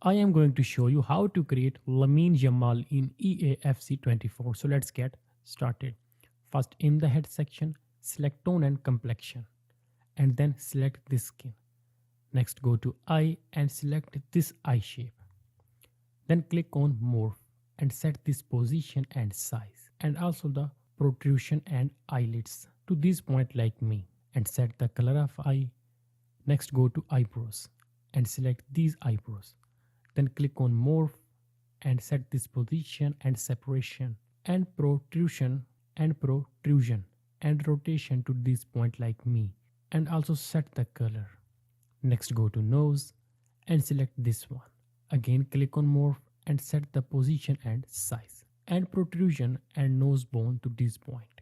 I am going to show you how to create Lamine Yamal in EAFC 24. So let's get started. First, in the head section, select tone and complexion and then select this skin. Next, go to eye and select this eye shape. Then click on morph and set this position and size and also the protrusion and eyelids to this point like me and set the color of eye. Next, go to eyebrows and select these eyebrows. Then click on morph and set this position and separation and protrusion and rotation to this point like me and also set the color. Next, go to nose and select this one. Again click on morph and set the position and size and protrusion and nose bone to this point.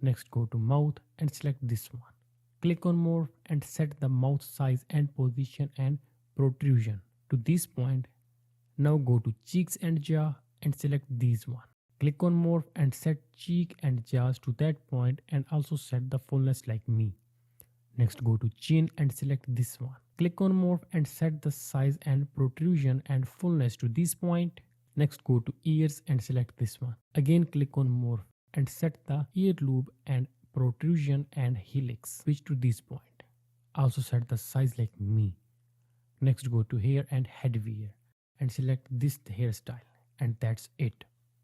Next, go to mouth and select this one. Click on morph and set the mouth size and position and protrusion to this point. Now go to cheeks and jaw and select these one. Click on morph and set cheek and jaws to that point and also set the fullness like me. Next, go to chin and select this one. Click on morph and set the size and protrusion and fullness to this point. Next, go to ears and select this one. Again click on morph and set the ear lobe and protrusion and helix switch to this point. Also set the size like me. Next, go to hair and headwear and select this hairstyle, and that's it.